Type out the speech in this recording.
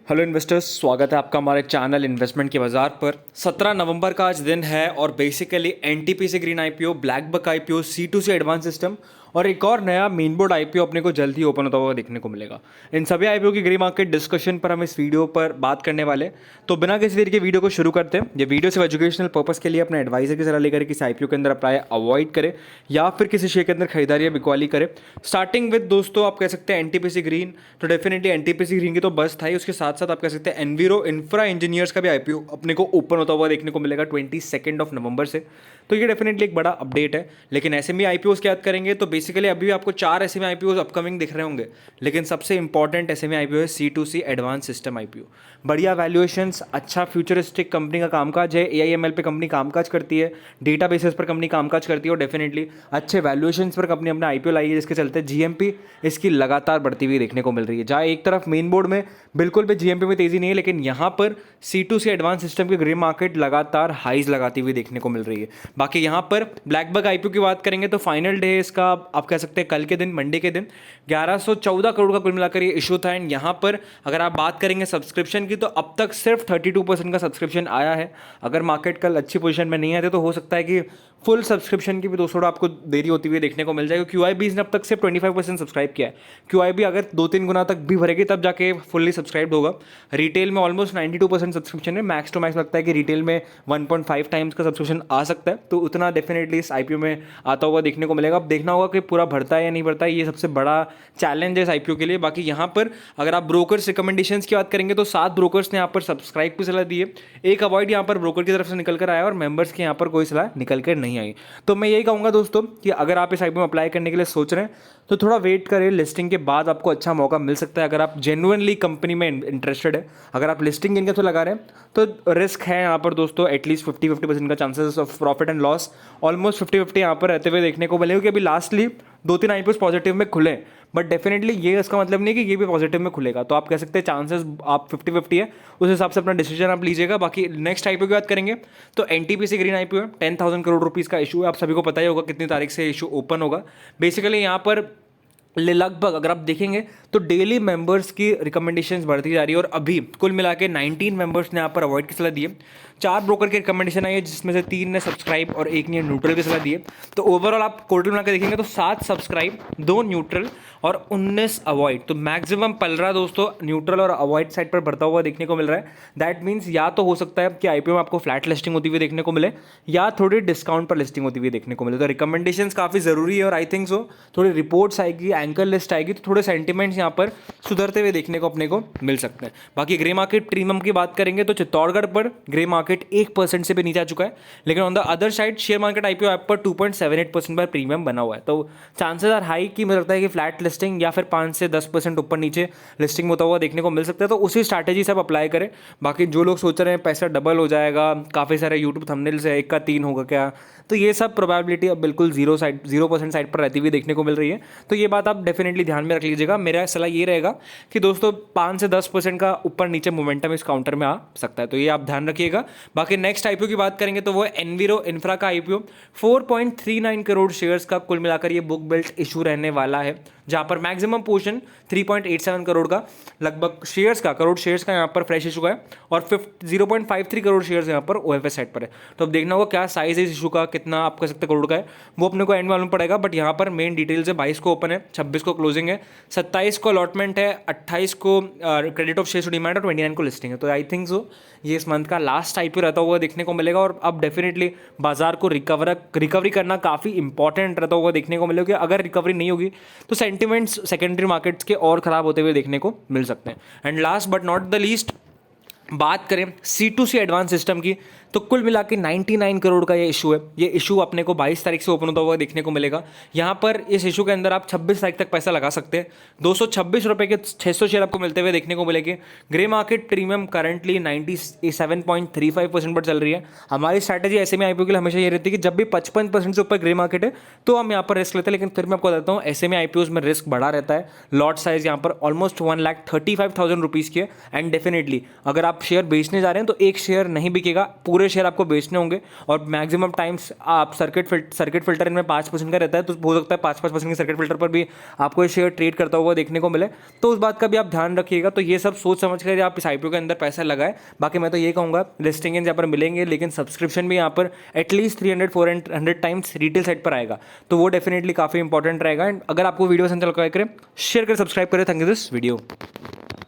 Hello investors, स्वागत है आपका हमारे चैनल इन्वेस्टमेंट के बाजार पर। 17 नवंबर का आज दिन है और basically NTPC green IPO, blackbuck IPO, C2C advance system और एक और नया मेन बोर्ड आईपीओ अपने को जल्द ही ओपन होता हुआ देखने को मिलेगा। इन सभी आईपीओ की ग्रे मार्केट डिस्कशन पर हम इस वीडियो पर बात करने वाले। तो बिना किसी देर के वीडियो को शुरू करते हैं। ये वीडियो सिर्फ एजुकेशनल पर्पस के लिए, अपने एडवाइजर की सलाह लेकर किसी आईपीओ के अंदर अप्लाई अवॉइड करें या फिर किसी शेयर के अंदर खरीदारी या बिकवाली करें। स्टार्टिंग विद दोस्तों आप कह सकते हैं एनटीपीसी ग्रीन, तो डेफिनेटली एनटीपीसी ग्रीन की तो बस था ही, उसके साथ साथ आप कह सकते हैं एनवीरो इंफ्रा इंजीनियर्स का भी आईपीओ अपने को ओपन होता हुआ देखने को मिलेगा 22 नवंबर से। तो ये डेफिनेटली एक बड़ा अपडेट है। लेकिन एसएमई आईपीओस की बात करेंगे तो बेसिकली अभी भी आपको 4 एसएमई आईपीओस अपकमिंग दिख रहे होंगे, लेकिन सबसे इंपॉर्टेंट एसएमई आईपीओ है C2C एडवांस सिस्टम आईपीओ। बढ़िया वैल्यूएशंस, अच्छा फ्यूचरिस्टिक कंपनी का कामकाज है, AIML पे कंपनी कामकाज करती है, डेटा बेसिस पर कंपनी कामकाज करती है और डेफिनेटली अच्छे वैल्यूएशंस पर कंपनी अपना आईपीओ लाई है, जिसके चलते GMP इसकी लगातार बढ़ती हुई देखने को मिल रही है। जहाँ एक तरफ मेन बोर्ड में बिल्कुल भी GMP में तेजी नहीं है, लेकिन यहाँ पर C2C एडवांस सिस्टम की ग्रे मार्केट लगातार हाईज लगाती हुई देखने को मिल रही है। बाकी यहाँ पर ब्लैकबक आईपीओ की बात करेंगे तो फाइनल डे इसका आप कह सकते हैं कल के दिन, मंडे के दिन 1114 करोड़ का कुल मिलाकर ये इशू था। एंड यहाँ पर अगर आप बात करेंगे सब्सक्रिप्शन की तो अब तक सिर्फ 32% का सब्सक्रिप्शन आया है। अगर मार्केट कल अच्छी पोजीशन में नहीं आते तो हो सकता है कि फुल सब्सक्रिप्शन की भी दोस्तों आपको देरी होती हुई देखने को मिल जाएगी। QIB ने अब तक सिर्फ 25% सब्सक्राइब किया है। QIB अगर 2-3 गुना तक भी भरेगी तब जाके फुल्ली सब्सक्राइब होगा। रिटेल में ऑलमोस्ट 92% सब्सक्रिप्शन है। मैक्स टू मैक्स लगता है कि रिटेल में 1.5 टाइम्स का सब्सक्रिप्शन आ सकता है, तो उतना डेफिनेटली इस आईपीओ में आता हुआ देखने को मिलेगा। अब देखना होगा कि पूरा भरता है या नहीं भरता है, ये सबसे बड़ा चैलेंज है इस आईपीओ के लिए। बाकी यहाँ पर अगर आप ब्रोकर्स रिकमेंडेशंस की बात करेंगे तो 7 ब्रोकर्स ने यहाँ पर सब्सक्राइब की सलाह दी है। एक अवॉइड यहाँ पर ब्रोकर की तरफ से निकल कर आया और मेंबर्स की यहाँ पर कोई सलाह निकल कर नहीं आई। तो मैं यही कहूँगा दोस्तों कि अगर आप इस आईपीओ में अप्लाई करने के लिए सोच रहे हैं तो थोड़ा वेट करें, लिस्टिंग के बाद आपको अच्छा मौका मिल सकता है। अगर आप जेन्युइनली कंपनी में इंटरेस्टेड है, अगर आप लिस्टिंग इनके तो लगा रहे हैं तो रिस्क है यहाँ पर दोस्तों एटलीस्ट 50% का chances of profit and loss almost 50-50 यहाँ पर रहते हुए देखने को मिलेगा। कि अभी लास्टली 2-3 आईपीओ पॉजिटिव में खुले, बट डेफिनेटली ये इसका मतलब नहीं कि ये भी पॉजिटिव में खुलेगा। तो आप कह सकते हैं चांसेस आप 50-50 है, उस हिसाब से अपना डिसीजन आप लीजिएगा। बाकी नेक्स्ट आईपीओ की बात करेंगे तो एनटीपीसी ग्रीन आईपीओ है, 10,000 करोड़ रुपीज़ का इशू है। आप सभी को पता ही होगा कितनी तारीख से इशू ओपन होगा। बेसिकली यहाँ पर लगभग अगर आप देखेंगे तो डेली मेंबर्स की रिकमेंडेशंस बढ़ती जा रही है और अभी कुल मिला के 19 मेंबर्स ने यहाँ पर अवॉइड की सलाह दी है। 4 ब्रोकर की रिकमेंडेशन आई है, जिसमें से 3 ने सब्सक्राइब और 1 ने न्यूट्रल की सलाह दी है। तो ओवरऑल आप टोटल मिला के देखेंगे तो 7 सब्सक्राइब, 2 न्यूट्रल और 19 अवॉइड। तो मैक्सिमम पलरा दोस्तों न्यूट्रल और अवॉइड साइड पर बढ़ता हुआ देखने को मिल रहा है। दैट मीन्स या तो हो सकता है कि आईपीओ में आपको फ्लैट लिस्टिंग होती हुई देखने को मिले या थोड़ी डिस्काउंट पर लिस्टिंग होती हुई देखने को मिले। तो रिकमेंडेशंस काफ़ी ज़रूरी है और आई थिंक सो थोड़ी रिपोर्ट्स आएगी, एंकर लिस्ट आएगी तो थोड़े सेंटिमेंट्स यहाँ पर सुधरते हुए देखने को अपने को मिल सकते हैं। बाकी ग्रे मार्केट प्रीमियम की बात करेंगे तो चित्तौड़गढ़ पर ग्रे मार्केट 1% से भी नीचे आ चुका है, लेकिन on the other side share market IPO app पर 2.78% पर प्रीमियम बना हुआ है। तो चांसेस आर हाई कि मुझे लगता है कि फ्लैट लिस्टिंग या फिर 5 से 10% ऊपर नीचे लिस्टिंग होता हुआ देखने को मिल सकता है। तो उसी स्ट्रैटेजी से आप अप्लाई करें। बाकी जो लोग सोच रहे हैं पैसा डबल हो जाएगा, काफ़ी सारे यूट्यूब थंबनेल्स है 1 का 3 होगा क्या, तो ये सब प्रोबेबिलिटी अब बिल्कुल 0% साइड पर रहती हुई देखने को मिल रही है। तो ये बात आप डेफिनेटली ध्यान में रख लीजिएगा। मेरा सलाह ये रहेगा कि दोस्तों 5 से 10% का ऊपर नीचे मोमेंटम इस काउंटर में आ सकता है, तो ये आप ध्यान रखिएगा। बाकी नेक्स्ट आईपीओ की बात करेंगे तो वो एनवीरो इंफ्रा का आईपीओ 4.39 करोड़ शेयर्स का कुल मिलाकर ये बुक बिल्ट इशू रहने वाला है, जहां पर मैक्सिमम पोर्शन 3.87 करोड़ का लगभग शेयर्स का करोड़ शेयर्स का यहाँ पर फ्रेश इशू है और 0.53 करोड़ शेयर्स यहाँ पर OFS साइड पर है। तो अब देखना होगा क्या साइज है इस इशू का, कितना आप कह सकते करोड़ का है, वो अपने को एंड मालूम पड़ेगा। बट यहाँ पर मेन डिटेल्स है 22 को ओपन है, 26 को क्लोजिंग है, 27 को अलॉटमेंट है, 28 को क्रेडिट ऑफ शेयर्स डिमांड और 29 को लिस्टिंग है। तो आई थिंक सो ये इस मंथ का लास्ट आईपीओ रहता हुआ देखने को मिलेगा और अब डेफिनेटली बाजार को रिकवरी करना काफ़ी इंपॉर्टेंट रहता हुआ देखने को मिलेगा। अगर रिकवरी नहीं होगी तो सेंटिमेंट्स सेकेंडरी मार्केट्स के और ख़राब होते हुए देखने को मिल सकते हैं। And last but not the least बात करें C2C एडवांस सिस्टम की तो कुल मिला के 99 करोड़ का ये इशू है। ये इशू अपने को 22 तारीख से ओपन होता हुआ देखने को मिलेगा। यहाँ पर इस इशू के अंदर आप 26 तारीख तक पैसा लगा सकते हैं। 226 रुपये के 600 शेयर आपको मिलते हुए देखने को मिलेंगे। ग्रे मार्केट प्रीमियम करंटली 97.35% पर चल रही है। हमारी स्ट्रैटेजी ऐसे में आईपीओ के लिए हमेशा ये रहती है कि जब भी 55% से ऊपर ग्रे मार्केट है तो हम यहाँ पर रिस्क लेते हैं, लेकिन फिर मैं आपको बताता हूँ ऐसे में आईपीओज में रिस्क बढ़ा रहता है। लॉट साइज यहाँ पर ऑलमोस्ट 1,35,000 रुपीज़ की है। एंड डेफिनेटली अगर आप शेयर बेचने जा रहे हैं तो एक शेयर नहीं बिकेगा, पूरे पूरे शेयर आपको बेचने होंगे और मैक्सिमम टाइम्स आप सर्किट फिल्टर इनमें 5% का रहता है, तो हो सकता है 5% के सर्किट फिल्टर पर भी आपको ये शेयर ट्रेड करता हुआ देखने को मिले। तो उस बात का भी आप ध्यान रखिएगा। तो ये सब सोच समझ कर आप इस आईपीओ के अंदर पैसा लगाए। बाकी मैं तो ये कहूँगा लिस्टिंग यहाँ पर मिलेंगे, लेकिन सब्सक्रिप्शन भी यहाँ पर एटलीस्ट 300-400 टाइम्स रिटेल साइट पर आएगा, तो वो डेफिनेटली काफ़ी इंपॉर्टेंट रहेगा। एंड अगर आपको वीडियो पसंद चल करें, शेयर करें, सब्सक्राइब करें। Thank you this video.